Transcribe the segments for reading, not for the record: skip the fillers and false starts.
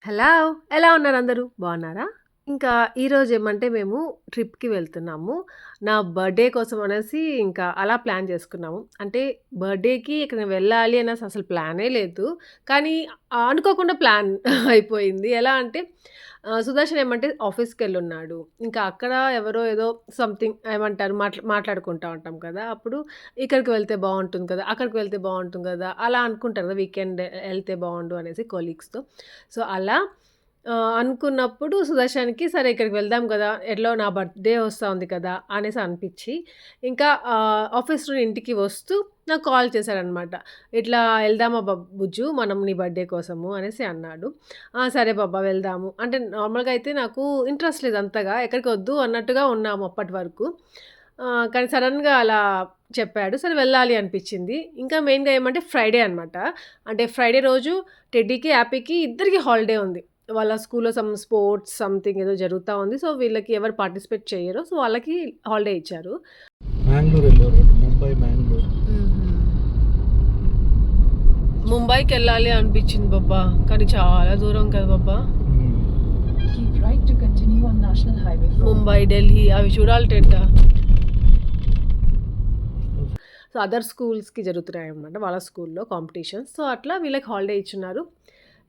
Hello! ఎలా ఉన్నారు అందరూ? బాగున్నారా? ఇంకా ఈరోజు ఏమంటే మేము ట్రిప్‌కి వెళ్తున్నాము. నా బర్త్‌డే కోసం అనేసి ఇంకా అలా ప్లాన్ చేసుకున్నాము. అంటే బర్త్‌డేకి ఎక్కడికైనా వెళ్ళాలి అనేసి అసలు ప్లానే లేదు. కానీ అనుకోకుండా ప్లాన్ అయిపోయింది. ఎలా అంటే సుదర్శన్ ఏమంటే ఆఫీస్‌కెళ్ళున్నాడు. ఇంకా అక్కడ ఎవరో ఏదో సంథింగ్ ఏమంటారు మాట్లాడుకుంటా ఉంటాం కదా! అప్పుడు ఇక్కడికి వెళ్తే బావుంటుంది కదా! అక్కడికి వెళ్తే బావుంటుంది కదా! అలా అనుకుంటారు కదా! వీకెండ్ ఎళ్తే బావుండు అనేసి కొలీగ్స్‌తో. సో, అలా అనుకున్నప్పుడు సుదర్శన్‌కి సరే ఇక్కడికి వెళ్దాం గదా! ఎట్లో నా బర్త్‌డే వస్తా ఉంది కదా! అనేసి అనిపిచ్చి, ఇంకా ఆఫీస్ నుండి ఇంటికి వస్తూ నాకు కాల్ చేశాడనమాట. "ఇట్లా ఎళ్దామా బుజ్జు మనం నీ బర్త్‌డే కోసము" అనేసి అన్నాడు. "ఆ! సరే బాబా వెళ్దాము." అంటే నార్మల్‌గా అయితే నాకు ఇంట్రెస్ట్ లేదు అంతగా. ఎక్కడికి వద్దు అన్నట్టుగా ఉన్నాము అప్పటి వరకు. కానీ సడెన్‌గా అలా చెప్పాడు. సరే వెళ్ళాలి అనిపిచ్చింది. ఇంకా మెయిన్‌గా ఏమంటే ఫ్రైడే అనమాట. అంటే ఫ్రైడే రోజు టెడ్డీకి, యాపీకి ఇద్దరికీ హాలిడే ఉంది. వాళ్ళ స్కూల్‌లో స్పోర్ట్స్ సంథింగ్ ఏదో జరుగుతా ఉంది. సో, వీళ్ళకి ఎవరు పార్టిసిపేట్ చెయ్యరు. సో, వాళ్ళకి హాలిడే ఇచ్చారు. మ్యాంగ్లూర్ వెళ్ళారు. ముంబై, మ్యాంగ్లూర్. ముంబైకెళ్ళాలి అనిపిచ్చింది బాబ్బా. కానీ చాలా దూరం కదా బాబ్బా. Keep right to continue on National Highway 4. Mumbai, Delhi అవి చూడాలి టెడ్డా. సో, అదర్ స్కూల్స్‌కి జరుగుతున్నాయన్నమాట. వాళ్ళ స్కూల్‌లో కాంపిటీషన్స్. సో, అట్లా వీళ్ళకి హాలిడే ఇచ్చున్నారు.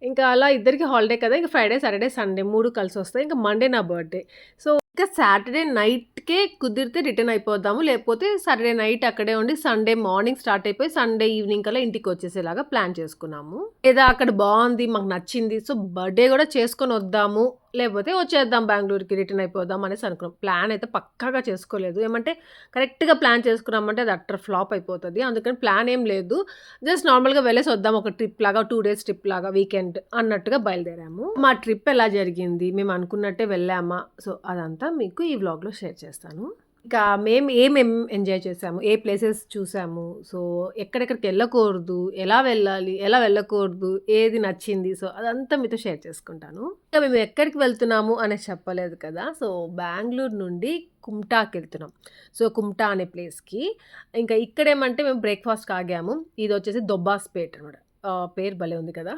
ఇంకా అలా ఇద్దరికి హాలిడే కదా! ఇంక ఫ్రైడే, సాటర్డే, సండే 3 కలిసొస్తాయి. ఇంక మండే నా బర్త్‌డే. సో, ఇంకా సాటర్డే నైట్‌కే కుదిరితే రిటర్న్ అయిపోదాము. లేకపోతే సాటర్డే నైట్ అక్కడే ఉండి సండే మార్నింగ్ స్టార్ట్ అయిపోయి సండే ఈవినింగ్ కల్లా ఇంటికొచ్చేసేలాగా ప్లాన్ చేసుకున్నాము. లేదా అక్కడ బావుంది, మాకు నచ్చింది. సో, బర్త్‌డే గూడా చేసుకొనొద్దాము. లేకపోతే వచ్చేద్దాం బెంగుళూరుకి రిటర్న్ అయిపోదాం అనేసి అనుకున్నాం. ప్లాన్ అయితే పక్కాగా చేసుకోలేదు. ఏమంటే కరెక్ట్‌గా ప్లాన్ చేసుకున్నామంటే అది అట్టర్ ఫ్లాప్ అయిపోతది. అందుకని ప్లాన్ ఏం లేదు. జస్ట్ నార్మల్‌గా వెళ్ళేసి వద్దాం ఒక ట్రిప్ లాగా 2 డేస్ ట్రిప్ లాగా వీకెండ్ అన్నట్టుగా బయలుదేరాము. మా ట్రిప్ ఎలా జరిగింది? మేము అనుకున్నట్టే వెళ్ళామా? సో, అదంతా మీకు ఈ వ్లాగ్‌లో షేర్ చేస్తాను. ఇంకా మేము ఏమేం ఎంజాయ్ చేసాము? ఏ ప్లేసెస్ చూసాము? సో, ఎక్కడెక్కడికి వెళ్ళకూడదు? ఎలా వెళ్ళాలి? ఎలా వెళ్ళకూడదు? ఏది నచ్చింది? సో, అదంతా మీతో షేర్ చేసుకుంటాను. ఇంకా మేము ఎక్కడికి వెళ్తున్నాము అనేసి చెప్పలేదు కదా! సో, బెంగుళూరు నుండి కుమ్టాకెళ్తున్నాం. సో, కుమ్టా అనే ప్లేస్‌కి. ఇంకా ఇక్కడేమంటే మేము బ్రేక్‌ఫాస్ట్‌కి ఆగాము. ఇదొచ్చేసి దొబ్బాస్‌పేట్ అనమాట. పేరు భలే ఉంది కదా!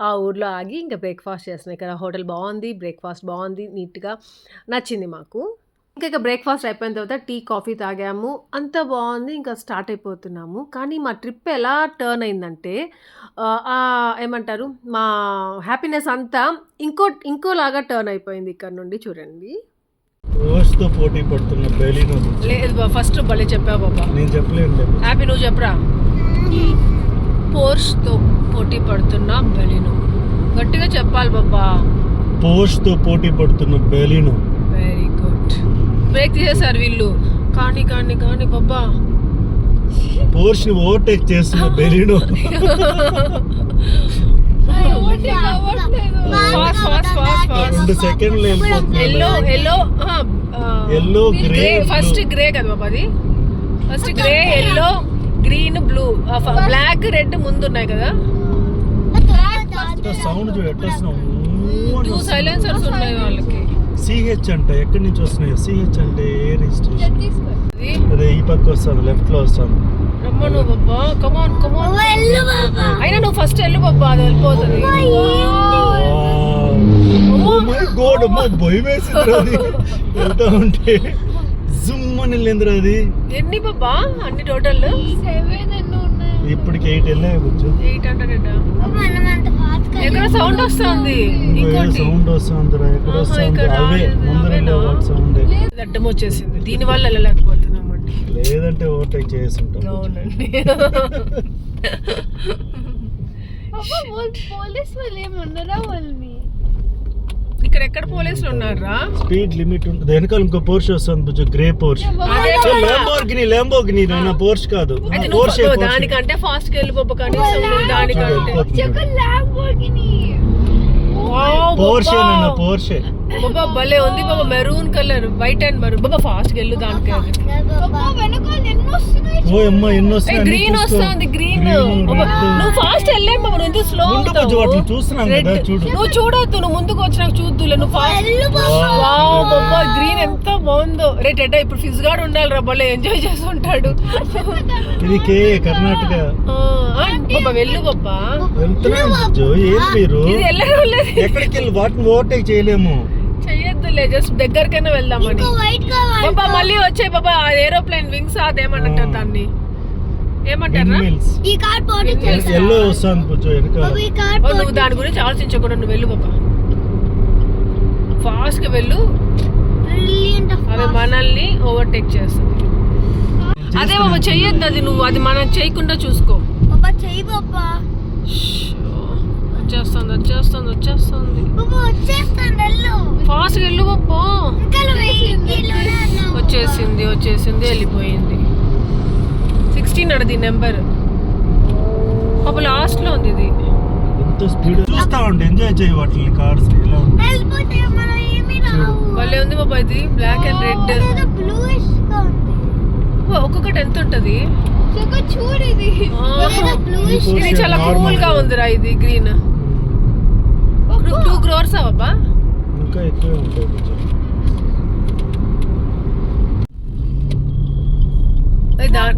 ఆ ఊర్లో ఆగి ఇంకా బ్రేక్‌ఫాస్ట్ చేస్తున్నాం. ఇక్కడ హోటల్ బావుంది. బ్రేక్‌ఫాస్ట్ బావుంది. నీట్‌గా నచ్చింది మాకు. ఇంకా బ్రేక్‌ఫాస్ట్ అయిపోయిన తర్వాత టీ, కాఫీ తాగాము. అంతా బావుంది. ఇంకా స్టార్ట్ అయిపోతున్నాము. కానీ మా ట్రిప్ ఎలా టర్న్ అయిందంటే ఏమంటారు మా హ్యాపీనెస్ అంతా ఇంకోలాగా టర్న్ అయిపోయింది ఇక్కడ నుండి చూడండి. రోజ్‌తో పోటీ పడుతున్న బెలినో. లేదు ఫస్ట్ భలే చెప్పావు బాబా. నేను చెప్పలేనులే. హ్యాపీ నువ్వు చెప్పరా? పోర్ష్‌తో పోటీ పడుతున్న బెలినో. గట్టిగా చెప్పాలి బాబా. పోర్ష్‌తో పోటీ పడుతున్న బెలినో. Very good. బ్రేక్ తీసేశారు వీళ్ళు. కానీ బాబా. పోర్ష్‌ని ఓవర్టేక్ చేస్తున్న బెలినో. ఫాస్ట్ 2 సెకండ్లు వెళ్ళిపోతుంది. ఎల్లో గ్రే ఫస్ట్ గ్రే కదా బాబా అది. First grey, yellow, green, blue, black, red ముందు ఉన్నాయి కదా. సౌండ్ చూడు ఎట్లా వస్తున్నావు. 2 సైలెన్సర్స్ ఉన్నాయి వాళ్ళకి. సిహెచ్ అంట ఎక్కడి నుంచి వస్తున్నాయి? సిహెచ్ అంటే ఏ రిజిస్ట్రేషన్? అదే ఈ పక్క వస్తాను, లెఫ్ట్ లో వస్తాను. రమ్మను బాబా. కమాన్ అయినా నువ్వు ఫస్ట్ వెళ్ళు బాబా, అది వెళ్ళిపోతుంది. ఓ మై గాడ్ అమ్మా, భయం వేసింది అది వెళ్తా ఉంటే. జుమ్ అని వెళ్ళిందిరా అది. ఎన్ని బాబా అన్ని టోటల్? 7 ఇప్పటికి 8 వెళ్ళాయి బుజ్జు. 8 అంటాడట. ఎక్కడ సౌండ్ వస్తుంది? ఇంకోటి సౌండ్ వస్తుందిరా. ఎక్కడ వస్తుంది? ఇక్కడ అవే ముందర సౌండ్. అడ్డం వచ్చేసింది. దీని వల్ల వెళ్ళలేకపోతున్నామండి. లేదంటే ఓవర్టేక్ చేస్తుంటాం. అవునండి. పోలీస్ వాళ్ళు ఏమన్నారా వాళ్ళని? ఇక్కడ ఎక్కడ పోలీసులు ఉన్నారా? స్పీడ్ లిమిట్ ఉంటుంది. వెనకాల ఇంకో పోర్ష్ వస్తుంది బుజ్జు, గ్రే పోర్ష్. ల్యాంబోర్గిని నా పోర్ష్ కాదు. అయితే పోర్ష్ నువ్వు దానికంటే ఫాస్ట్ గా వెళ్ళి బాబా. కనీసం నువ్వు దానికంటే ల్యాంబోర్గిని. పోర్షే నాన్న, పోర్షే. బాబా భలే ఉంది బాబా, maroon colour, white and maroon. బాబా ఫాస్ట్ వెళ్ళు దానికి. ఓ అమ్మ ఎన్ని వస్తాయి గ్రీన్ వస్తుంది, గ్రీన్. నువ్వు ఫాస్ట్ వెళ్ళే బాబా, నువ్వు ఎందుకు స్లో చూస్తున్నాం కదా చూడు. నువ్వు చూడొద్దు, నువ్వు ముందుకు వచ్చినాక చూద్దులే. నువ్వు ఫాస్ట్. వావ్ బాబా గ్రీన్ ఎంత బాగుందో. రే టెడ్డా ఇప్పుడు ఫిజ్ గార్డ్ ఉండాలి రా, భలే ఎంజాయ్ చేస్తుంటాడు. ఇది కర్ణాటక. బాబా వెళ్ళు బాబా. వెళ్తున్నాం ఏం మీరు ఇది వెళ్ళలేదు, ఎక్కడికి వెళ్ళి వాటిని ఓవర్టేక్ చేయలేము. చెయ్యొద్దులే, జస్ట్ దగ్గరకైనా వెళ్దామని. బాబా మళ్ళీ వచ్చాయి బాబా, ఏరోప్లేన్ వింగ్స్ అదేమంటారు దాన్ని, ఏమంటారా? ఎల్లో వస్తాను కొంచెం వెనకాల. నువ్వు దాని గురించి ఆలోచించకూడదు, నువ్వు వెళ్ళు బాబా, ఫాస్ట్ గా వెళ్ళు. అవి మనల్ని ఓవర్టేక్ చేస్తుంది. అదే బాబా చెయ్యొద్దు అది, నువ్వు అది మనం చేయకుండా చూసుకో. వచ్చేస్తుంది వచ్చేస్తుంది వచ్చేస్తుంది, ఫాస్ట్ గా వెళ్ళు బాబా. వచ్చేసింది వచ్చేసింది వెళ్ళిపోయింది. 16 అడది నెంబర్ పాప, లాస్ట్ లో ఉంది ఇది. ఎంత స్పీడ్ చూస్తా ఉంటే ఎంజాయ్ చేయ వాటిని కార్స్ ఇలా భలే ఉంది బాబా. ఇది బ్లాక్ అండ్ రెడ్, ఒక్కొక్కటి ఎంత ఉంటది చూడు. ఇది చాలా కూల్ గా ఉందిరా. ఇది గ్రీన్ 2 crores బాబా, ఇంకా ఎక్కువే ఉంటాయి కొంచెం.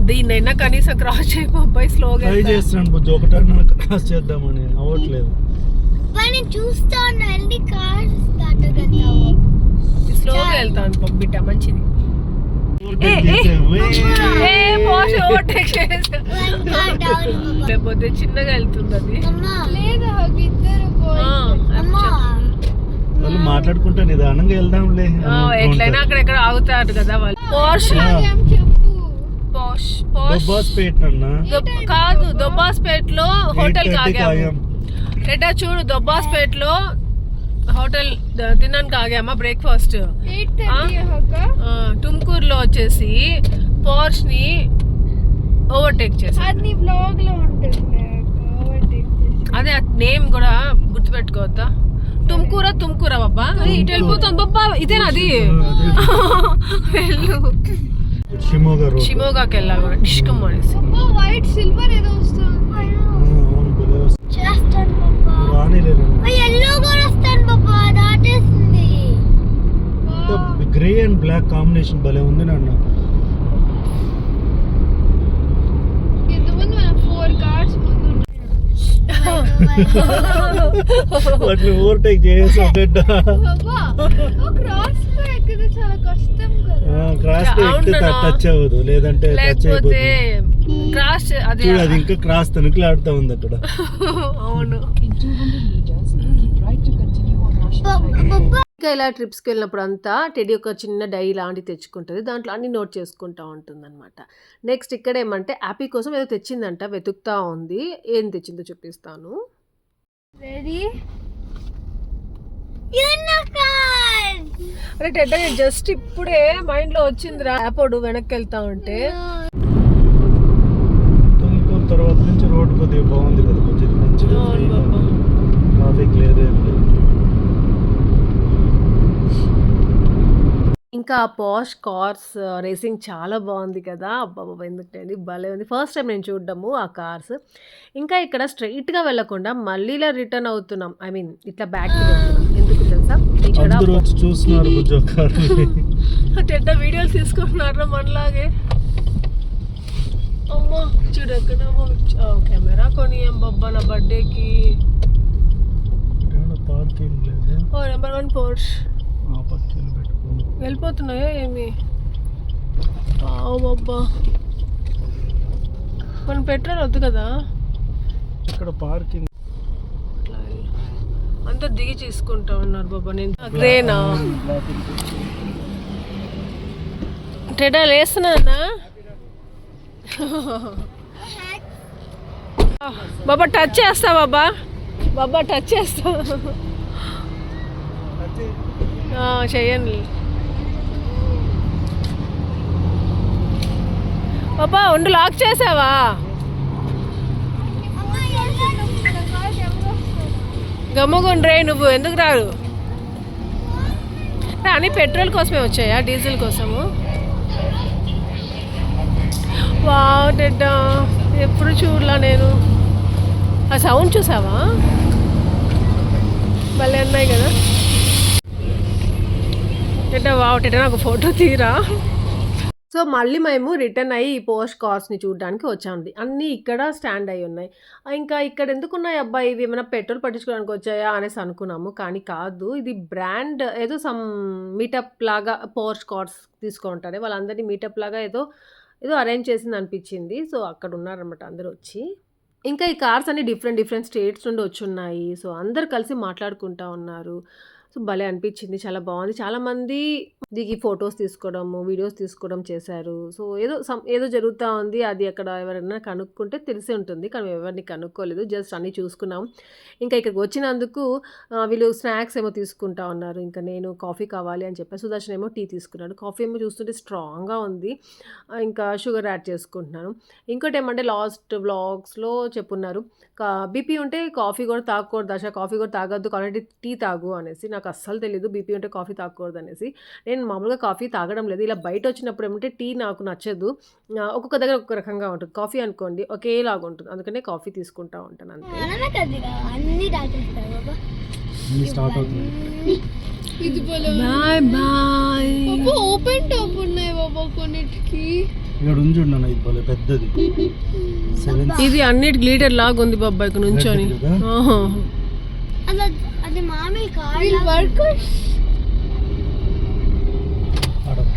దీన్నైనా కనీసం క్రాస్ చేయ బాబాయ్, స్లోగా ట్రై చేస్తున్నాను బుజ్జి, ఒకటన్నా క్రాస్ చేద్దామని అవ్వట్లేదు. స్లోగా వెళ్తాను బాబు బిడ్డ, మంచిది. లేకపోతే చిన్నగా వెళ్తుంది అది. వాళ్ళు మాట్లాడుకుంటా నిదానంగా వెళ్దాంలే. ఎట్లయినా అక్కడెక్కడ ఆగుతారు కదా వాళ్ళు. దొబ్బాస్పేట్ అన్న కాదు, దొబ్బాస్పేట్ లో హోటల్ ఆగాము. ఎటా చూడు, దొబ్బాస్పేట్ లో హోటల్ తినడానికి ఆగామా బ్రేక్ఫాస్ట్. టుమ్కూర్లో వచ్చేసి పోర్ష్ ని ఓవర్టేక్ చేసాం. అదే నేమ్ కూడా గుర్తుపెట్టుకోవద్దా, తుమ్కూరా బాబా. ఇటు వెళ్ళిపోతాం బాబా, ఇదేనా అది? వెళ్ళు షిమోగాకి వెళ్ళాలి కూడా, డిష్కమ్ అనేసి. వైట్ సిల్వర్ ఏదో వస్తుంది. గ్రే అండ్ బ్లాక్ కాంబినేషన్ భలే ఉంది నాన్న. వాటిని ఓవర్టేక్ చేసాం. క్రాస్ టచ్ అవ్వదు, లేదంటే టచ్ అయిపోతుంది. అది ఇంకా క్రాస్ తనుకులాడుతా ఉంది అక్కడ. అవును. ఇంకా ఇలా ట్రిప్స్కి వెళ్ళినప్పుడు అంతా టెడీ ఒక చిన్న డైరీ లాంటివి తెచ్చుకుంటుంది, దాంట్లో అన్ని నోట్ చేసుకుంటూ ఉంటుంది అనమాట. నెక్స్ట్ ఇక్కడ ఏమంటే యాపీ కోసం ఏదో తెచ్చిందంట, వెతుకుతా ఉంది. ఏం తెచ్చిందో చూపిస్తాను. అరే టెడ్డా, జస్ట్ ఇప్పుడే మైండ్ లో వచ్చిందిరా, యాపోడు వెనక్కి వెళ్తా ఉంటే. తర్వాత నుంచి రోడ్ కొద్దిగా బాగుంది కదా, కొంచెం మంచిగా ట్రాఫిక్ లేదు. ఇంకా పాష్ కార్స్ రేసింగ్ చాలా బాగుంది కదా, అబ్బాబా ఎందుకంటే భలే ఉంది. ఫస్ట్ టైం నేను చూడడము ఆ కార్స్. ఇంకా ఇక్కడ స్ట్రైట్గా వెళ్ళకుండా మళ్ళీ ఇలా రిటర్న్ అవుతున్నాం, ఐ మీన్ ఇట్లా బ్యాక్ ఎందుకు తెలుసా, ఇక్కడ చూస్తున్నారు టెడ్డ వీడియోలు తీసుకుంటున్నారు మనలాగే. అమ్మా చూడు ఎక్కడ కెమెరా కొని బాబా నా బర్త్డేకి. నెంబర్ 1 పోర్ష్ వెళ్ళిపోతున్నాయా ఏమి? బాబా మనం పెట్రోల్ వద్దు కదా ఇక్కడ, పార్కింగ్ అంతా దిగి తీసుకుంటా ఉన్నారు బాబా. నేను గ్రేనా టెడా లేస్తున్నానా బాబా, టచ్ చేస్తా బాబా, బాబా టచ్ చేస్తా. చెయ్యండి బాబా. ఉండు, లాక్ చేసావా? గమ్మగుండ్రే, నువ్వు ఎందుకు రాడు? అన్ని పెట్రోల్ కోసమే వచ్చాయా, డీజిల్ కోసము? వావ్ డెడ్డా, ఎప్పుడు చూడలా నేను. ఆ సౌండ్ చూసావా? భలే ఉన్నాయి కదా డెడ్డా. వావ్ డెడ్డా, నాకు ఫోటో తీరా. సో మళ్ళీ మేము రిటర్న్ అయ్యి ఈ పోస్ట్ కార్స్ని చూడడానికి వచ్చామండి. అన్నీ ఇక్కడ స్టాండ్ అయి ఉన్నాయి. ఇంకా ఇక్కడ ఎందుకున్నాయి అబ్బా ఇవి, ఏమైనా పెట్రోల్ పట్టించుకోవడానికి వచ్చాయా అనేసి అనుకున్నాము. కానీ కాదు, ఇది బ్రాండ్ ఏదో సమ్ మీటప్ లాగా పోస్ట్ కార్స్ తీసుకుంటారే వాళ్ళందరినీ మీటప్ లాగా ఏదో ఏదో అరేంజ్ చేసింది అనిపించింది. సో అక్కడ ఉన్నారనమాట అందరూ వచ్చి. ఇంకా ఈ కార్స్ అన్ని డిఫరెంట్ డిఫరెంట్ స్టేట్స్ నుండి వచ్చున్నాయి. సో అందరు కలిసి మాట్లాడుకుంటా ఉన్నారు. సో భలే అనిపించింది, చాలా బాగుంది. చాలామంది దిగి ఫొటోస్ తీసుకోవడము, వీడియోస్ తీసుకోవడం చేశారు. సో ఏదో జరుగుతూ ఉంది. అది అక్కడ ఎవరైనా కనుక్కుంటే తెలిసి ఉంటుంది, కానీ ఎవరిని కనుక్కోలేదు, జస్ట్ అన్నీ చూసుకున్నాం. ఇంకా ఇక్కడికి వచ్చినందుకు వీళ్ళు స్నాక్స్ ఏమో తీసుకుంటా ఉన్నారు. ఇంకా నేను కాఫీ కావాలి అని చెప్పాను. సుదర్శన్ ఏమో టీ తీసుకున్నాడు. కాఫీ ఏమో చూస్తుంటే స్ట్రాంగ్గా ఉంది. ఇంకా షుగర్ యాడ్ చేసుకుంటున్నాను. ఇంకోటి ఏమంటే లాస్ట్ వ్లాగ్స్లో చెప్పున్నారు, బీపీ ఉంటే కాఫీ కూడా తాగకూడదు దశ, కాఫీ కూడా తాగొద్దు, కావాలంటే టీ తాగు అనేసి. నాకు అస్సలు తెలీదు బీపీ ఉంటే కాఫీ తాగకూడదు అనేసి. నేను మామూలుగా కాఫీ తాగడం లేదు. ఇలా బయట వచ్చినప్పుడు ఏమంటే టీ నాకు నచ్చదు. ఒక్కొక్క దగ్గర ఒక్కొక్క రకంగా ఉంటుంది. కాఫీ అనుకోండి ఒకేలాగా ఉంటుంది, అందుకనే కాఫీ తీసుకుంటా ఉంటాను అంతే. Bye bye. ఓపెన్ టాప్ ఉన్నాయి బాబా కొన్నిటికి. ఇక్కడ ఉంది చూడండి, ఇది భలే పెద్దది. ఇది అన్నిటి గ్లీటర్ లాగా ఉంది బాబాయ్కి నుంచొని. ఆహా. అది మామూలు కాదు, వర్కర్స్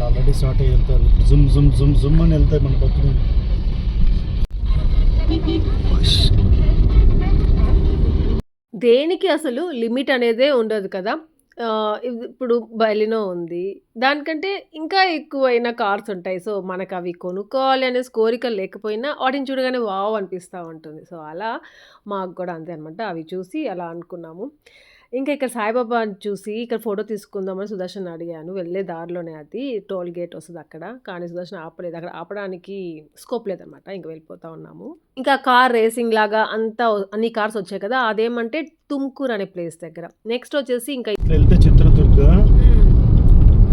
ఆల్రెడీ స్టార్ట్ అయ్యి వెళ్తారు. జుమ్ జుమ్ జుమ్ జుమ్ అని వెళ్తాయి మన పక్కన. దేనికి అసలు లిమిట్ అనేదే ఉండదు కదా. ఇప్పుడు బలినో ఉంది, దానికంటే ఇంకా ఎక్కువైన కార్స్ ఉంటాయి. సో మనకు అవి కొనుక్కోవాలి అనేసి కోరిక లేకపోయినా వాటిని చూడగానే వావ్ అనిపిస్తూ ఉంటుంది. సో అలా మాకు కూడా అంతే అనమాట. అవి చూసి అలా అనుకున్నాము. ఇంకా ఇక్కడ సాయిబాబాని చూసి ఇక్కడ ఫోటో తీసుకుందామని సుదర్శన్ అడిగాను. వెళ్ళే దారిలోనే అది టోల్ గేట్ వస్తుంది అక్కడ, కానీ సుదర్శన్ ఆపలేదు. అక్కడ ఆపడానికి స్కోప్ లేదనమాట. ఇంకా వెళ్ళిపోతా ఉన్నాము. ఇంకా కార్ రేసింగ్ లాగా అంతా అన్ని కార్స్ వచ్చాయి కదా, అదేమంటే తుమ్కూర్ అనే ప్లేస్ దగ్గర. నెక్స్ట్ వచ్చేసి ఇంకా వెళ్తే చిత్రదుర్గ,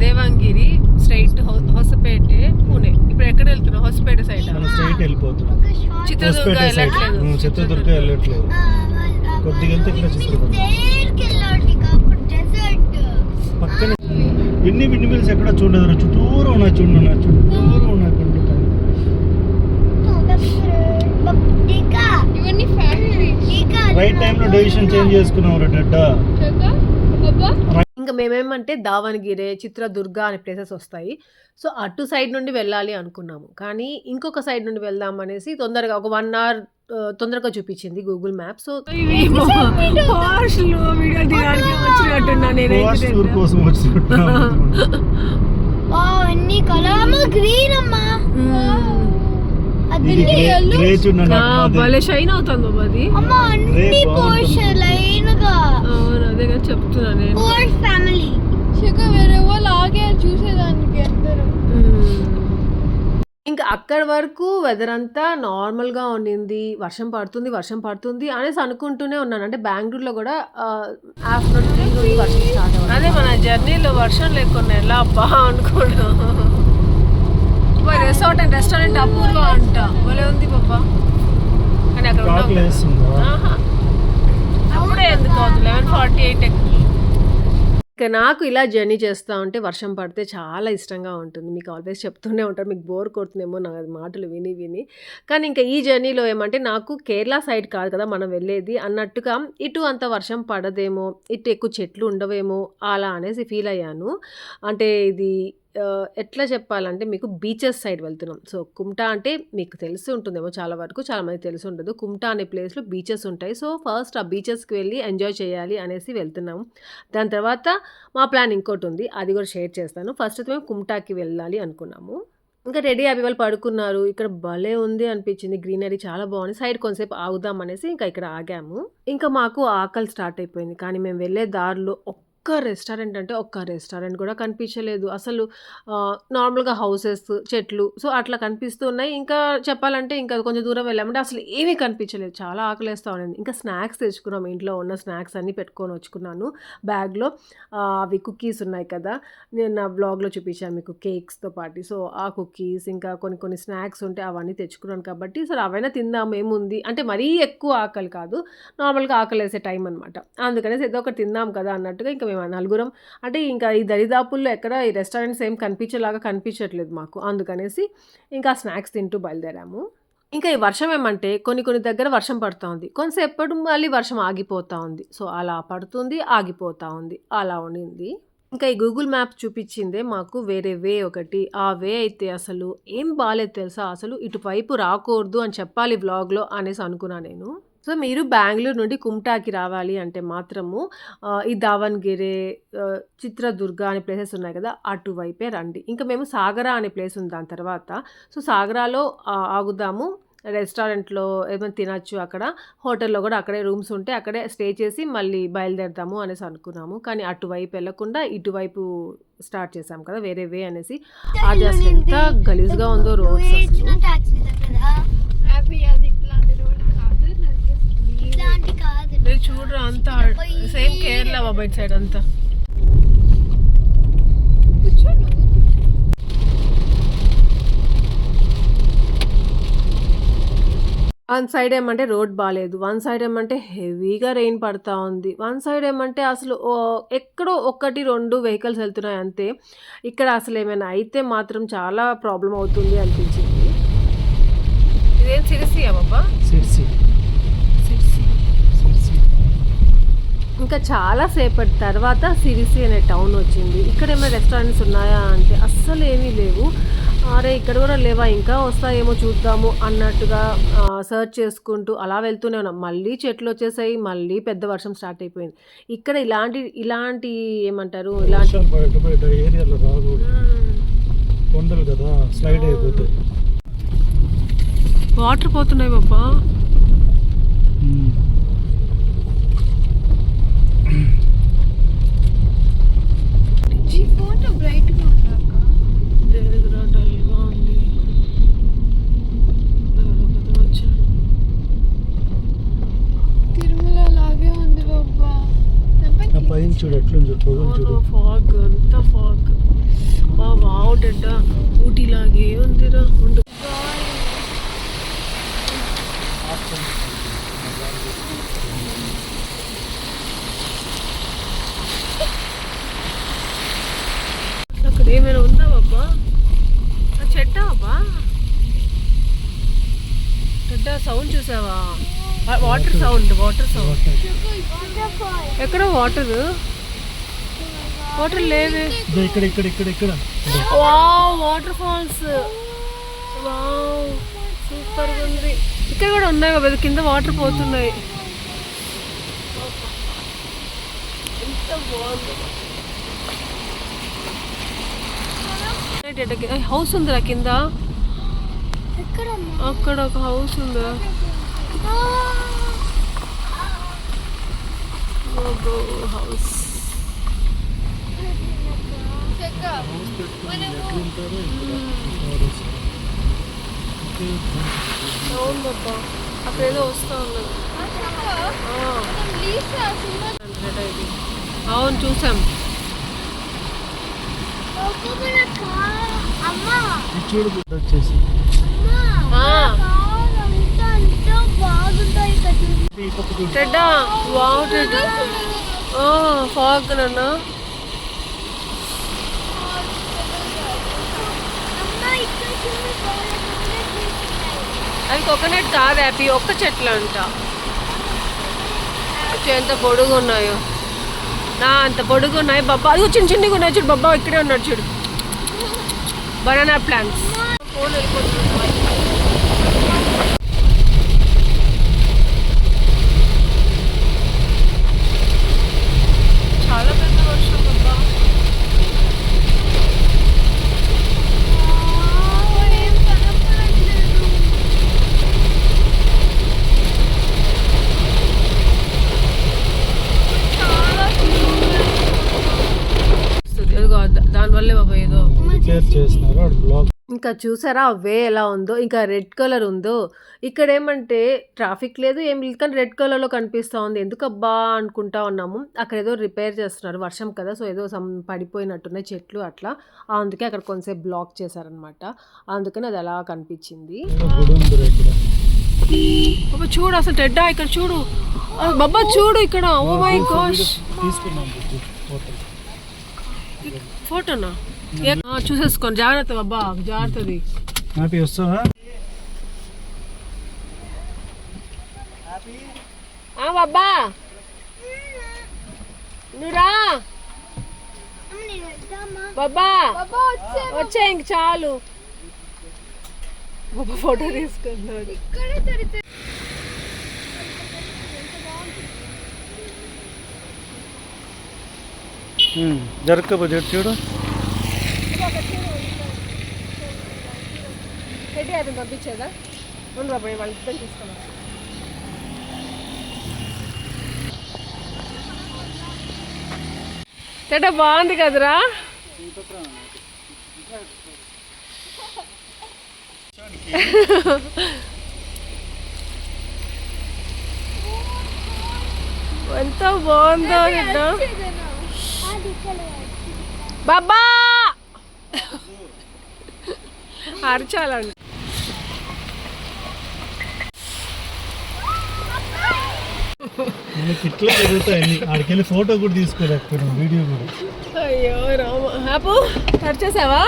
దేవంగిరి, స్ట్రైట్ హొసపేట, పూణే. ఇప్పుడు ఎక్కడ వెళ్తున్నాం? హొసపేట సైడ్. స్ట్రైట్ వెళ్ళిపోతున్నాం. చిత్రదుర్గ వెళ్ళట్లేదు. చిత్రదుర్గ వెళ్ళట్లేదు, కొద్దిగా వెళ్తే ఇక్కడ చిత్రదుర్గ పక్కన. ఎన్ని విండ్ మిల్స్ ఎక్కడ చూడదు, చుట్టూరు ఉన్నాయి. చూడండి చుట్టూరు ఉన్నాయి. ఇవన్నీ ఫ్యాక్టరీస్. రైట్ టైంలో డెసిషన్ చేంజ్ చేసుకున్నాం డెడ్డా. ఇంకా మేమేమంటే దావణగిరి, చిత్రదుర్గ అనే ప్లేసెస్ వస్తాయి. సో అటు సైడ్ నుండి వెళ్ళాలి అనుకున్నాము, కానీ ఇంకొక సైడ్ నుండి వెళ్దాం అనేసి తొందరగా ఒక 1 hour తొందరగా చూపించింది గూగుల్ మ్యాప్. సో కోసం వచ్చినట్టు భలే షైన్ అవుతుంది బాబా అది. అవును, అదే కదా చెప్తున్నా నేను. వేరే వాళ్ళు ఆగే చూసేదానికి అందరూ. ఇంకా అక్కడి వరకు వెదర్ అంతా నార్మల్గా ఉండింది. వర్షం పడుతుంది అనేసి అనుకుంటూనే ఉన్నాను. అంటే బెంగళూరులో కూడా ఆఫ్టర్నూన్ 3 నుండి వర్షం స్టార్ట్ అవ్వదు. అదే మన జర్నీలో వర్షం లేకుండా ఎలా అబ్బా అనుకోవడం. రిసార్ట్ అండ్ రెస్టారెంట్ అపూర్వ అంట, భలే ఉంది పాపా. కానీ అక్కడ అప్పుడే ఎందుకు అవుతుంది 11:48. ఇక నాకు ఇలా జర్నీ చేస్తూ ఉంటే వర్షం పడితే చాలా ఇష్టంగా ఉంటుంది. మీకు ఆల్వేస్ చెప్తూనే ఉంటారు, మీకు బోర్ కొడుతుందేమో నా మాటలు విని. కానీ ఇంకా ఈ జర్నీలో ఏమంటే నాకు కేరళ సైడ్ కాదు కదా మనం వెళ్ళేది అన్నట్టుగా, ఇటు అంత వర్షం పడదేమో, ఇటు ఎక్కువ చెట్లు ఉండవేమో అలా అనేసి ఫీల్ అయ్యాను. అంటే ఇది ఎట్లా చెప్పాలంటే మీకు బీచెస్ సైడ్ వెళ్తున్నాం. సో కుమ్టా అంటే మీకు తెలిసి ఉంటుందేమో, చాలా వరకు చాలామంది తెలిసి ఉండదు. కుమ్టా అనే ప్లేస్లో బీచెస్ ఉంటాయి. సో ఫస్ట్ ఆ బీచెస్కి వెళ్ళి ఎంజాయ్ చేయాలి అనేసి వెళ్తున్నాము. దాని తర్వాత మా ప్లాన్ ఇంకోటి ఉంది, అది కూడా షేర్ చేస్తాను. ఫస్ట్ అయితే మేము కుమ్టాకి వెళ్ళాలి అనుకున్నాము. ఇంకా రెడీ అవి వాళ్ళు పడుకున్నారు. ఇక్కడ భలే ఉంది అనిపించింది, గ్రీనరీ చాలా బాగుంది. సైడ్ కొంతసేపు ఆగుదాం అనేసి ఇంకా ఇక్కడ ఆగాము. ఇంకా మాకు ఆకలి స్టార్ట్ అయిపోయింది, కానీ మేము వెళ్ళే దారిలో ఒక్క ఒక్క రెస్టారెంట్ అంటే ఒక్క రెస్టారెంట్ కూడా కనిపించలేదు. అసలు నార్మల్‌గా హౌసెస్, చెట్లు సో, అట్లా కనిపిస్తూ ఉన్నాయి. ఇంకా చెప్పాలంటే ఇంకా కొంచెం దూరం వెళ్ళామంటే అసలు ఏమీ కనిపించలేదు. చాలా ఆకలేస్తా ఉండింది. ఇంకా స్నాక్స్ తెచ్చుకున్నాం. ఇంట్లో ఉన్న స్నాక్స్ అన్నీ పెట్టుకొని వచ్చుకున్నాను బ్యాగ్‌లో. అవి కుకీస్ ఉన్నాయి కదా! నేను నా వ్లాగ్‌లో చూపించాను మీకు కేక్స్‌తో పాటు. సో, ఆ కుకీస్ ఇంకా కొన్ని కొన్ని స్నాక్స్ ఉంటే అవన్నీ తెచ్చుకున్నాను కాబట్టి సరే అవైనా తిందాం ఏముంది. అంటే మరీ ఎక్కువ ఆకలి కాదు. నార్మల్‌గా ఆకలేసే టైం అనమాట. అందుకనేసి ఏదో ఒకటి తిందాం కదా అన్నట్టుగా ఇంకా మేము నలుగురం అంటే ఇంకా ఈ దరిదాపుల్లో ఎక్కడ ఈ రెస్టారెంట్స్ ఏం కనిపించేలాగా కనిపించట్లేదు మాకు. అందుకనేసి ఇంకా స్నాక్స్ తింటూ బయలుదేరాము. ఇంకా ఈ వర్షం ఏమంటే కొన్ని కొన్ని దగ్గర వర్షం పడతా ఉంది. కొంతసేపటి మళ్ళీ వర్షం ఆగిపోతా ఉంది. సో, అలా పడుతుంది, ఆగిపోతా ఉంది. అలా ఉండింది. ఇంకా ఈ గూగుల్ మ్యాప్ చూపించిందే మాకు వేరే వే ఒకటి. ఆ వే అయితే అసలు ఏం బాలేదు తెలుసా? అసలు ఇటువైపు రాకూడదు అని చెప్పాలి వ్లాగ్‌లో అనేసి అనుకున్నా నేను. సో, మీరు బెంగుళూరు నుండి కుమ్టాకి రావాలి అంటే మాత్రము ఈ దావణగిరి, చిత్రదుర్గ అనే ప్లేసెస్ ఉన్నాయి కదా! అటువైపే రండి. ఇంకా మేము సాగర అనే ప్లేస్ ఉంది దాని తర్వాత. సో, సాగరాలో ఆగుదాము. రెస్టారెంట్‌లో ఏమైనా తినొచ్చు అక్కడ. హోటల్‌లో కూడా అక్కడే రూమ్స్ ఉంటే అక్కడే స్టే చేసి మళ్ళీ బయలుదేరదాము అనేసి అనుకున్నాము. కానీ అటువైపు వెళ్ళకుండా ఇటువైపు స్టార్ట్ చేసాం కదా! వేరే వే అనేసి. అది అసలు ఎంత గలీజ్‌గా ఉందో రోడ్స్ అసలు. మీరు చూడరా అంతా సేమ్ కేరళ బాబా ఇటు సైడ్ అంతా. వన్ సైడ్ ఏమంటే రోడ్ బాలేదు. వన్ సైడ్ ఏమంటే హెవీగా రెయిన్ పడతా ఉంది. వన్ సైడ్ ఏమంటే అసలు ఎక్కడో 1, 2 వెహికల్స్ వెళ్తున్నాయి అంతే. ఇక్కడ అసలు ఏమైనా అయితే మాత్రం చాలా ప్రాబ్లమ్ అవుతుంది అనిపించింది. ఇదేం సిరిసియా బాబా? సిర్సి. ఇంకా చాలా సేపటి తర్వాత సిరిసి అనే టౌన్ వచ్చింది. ఇక్కడ ఏమైనా రెస్టారెంట్స్ ఉన్నాయా అంటే అస్సలు ఏమీ లేవు. అరే ఇక్కడ కూడా లేవా ఇంకా వస్తాయేమో చూద్దాము అన్నట్టుగా సర్చ్ చేసుకుంటూ అలా వెళ్తూనే ఉన్నాం. మళ్ళీ చెట్లు వచ్చేసాయి. మళ్ళీ పెద్ద వర్షం స్టార్ట్ అయిపోయింది. ఇక్కడ ఇలాంటి ఏమంటారు ఇలాంటి వర్షం బయట ఏరియాలో రాకూడదు. కొండలు కదా స్లైడ్ అయిపోతాయి. వాటర్ పోతున్నాయి బాబా. పైన చూడు ఎట్లుంది చూడు. ఫాగ్ అంతా ఫాగ్. వావ్ డెడ్డ ఊటీలాగే ఉందిరా. ఉండు అక్కడ ఏమైనా ఉందా బాబా? చెడ్డా బాబా? చెడ్డ సౌండ్ చూసావా? Water sound. ఎక్కడ వాటర్ లేవే. ఇక్కడ వాటర్ ఫాల్స్. వావ్ సూపర్గా ఉంది. ఇక్కడ కూడా ఉన్నాయి బాబా. కింద వాటర్ పోతున్నాయి. ఎంత బాగుంది. హౌస్ ఉందిరా కింద. అక్కడ ఒక హౌస్ ఉందా? హౌస్ అవును బాబా. అక్కడ ఏదో వస్తా ఉన్నది. అవును చూసాం. చూడు వచ్చేసి టెడ్డా. వావ్ టెడ్డా. ఫాగ్ నాన్న. అవి కోకోనట్ కాదు హ్యాపీ. ఒక్క చెట్లు అంట. ఎంత పొడుగు ఉన్నాయో. అంత పొడుగు ఉన్నాయి బాబా. అది చిన్నగా ఉన్నాయి చూడు బాబా. ఇక్కడే ఉన్నాడు చూడు. Banana plants. ఫోన్ వెళ్ళిపోతుంది. చాలా పెద్ద వర్షం బాబా. వల్లే బాబా ఏదో రిపేర్ చేస్తున్నారు అక్కడ బ్లాక్. ఇంకా చూసారా ఆ వే ఎలా ఉందో, ఇంకా రెడ్ కలర్ ఉందో. ఇక్కడ ఏమంటే ట్రాఫిక్ లేదు ఏం లేదు, కానీ రెడ్ కలర్లో కనిపిస్తూ ఉంది. ఎందుకబ్బా అనుకుంటా ఉన్నాము. అక్కడ ఏదో రిపేర్ చేస్తున్నారు, వర్షం కదా, సో ఏదో పడిపోయినట్టున్నాయి చెట్లు అట్లా, అందుకే అక్కడ కొంచెంసేపు బ్లాక్ చేశారనమాట. అందుకని అది అలా కనిపించింది. ఏదో గుడి ఉంది ఇక్కడ. బాబా చూడు అసలు టెడ్డా ఇక్కడ చూడు బాబా చూడు ఇక్కడ. ఓ మై గాష్ తీసుకున్నాం ఫోటో. ఫోటోనా చూసేసుకోండి, జాగ్రత్త బాబా జాగ్రత్తది. హ్యాపీ వస్తావా? బాబా నువ్వురా బాబా, వచ్చే ఇంక చాలు. బాబా ఫోటో తీసుకున్నాడు. జరగకపో చూడు. రెడీ అయిపోయింది పంపించేదా? అవును బాబా వాళ్ళ ఇద్దరు తీసుకున్నా. చెడ్డ బాగుంది కదరా. ఎంత బాగుందో చెడ్డ బాబా అరచాలండి. మనకి ఇట్లా జరుగుతాయి. ఆడికెళ్ళి ఫోటో కూడా తీసుకోలేకపోయినా, వీడియో కూడా. అయ్యో రామ. ఆపు అరిచేసావా?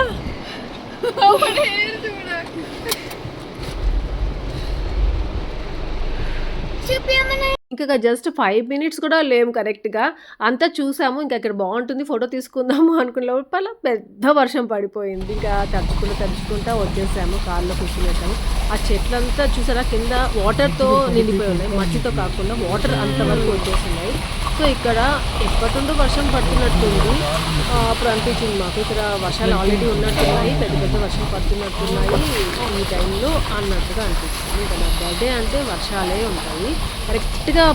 ఇంకా జస్ట్ 5 minutes కూడా లేము కరెక్ట్గా. అంతా చూసాము, ఇంకా ఇక్కడ బాగుంటుంది ఫోటో తీసుకుందాము అనుకునే లోపల పెద్ద వర్షం పడిపోయింది. ఇంకా తడుచుకుంటా వచ్చేసాము, కార్లో కూర్చునేసాము. ఆ చెట్లంతా చూసారా కింద వాటర్తో నిండిపోయి ఉన్నాయి, మట్టితో కాకుండా వాటర్ అంతవరకు వచ్చేస్తున్నాయి. సో ఇక్కడ ఎప్పటిండో వర్షం పడుతున్నట్టుంది. అప్పుడు అనిపించింది మాకు ఇక్కడ వర్షాలు ఆల్రెడీ ఉన్నట్టున్నాయి, పెద్ద వర్షం పడుతున్నట్టున్నాయి ఈ టైంలో అన్నట్టుగా అనిపించింది. ఇంకా నా బర్త్డే అంటే వర్షాలే ఉంటాయి. కరెక్ట్గా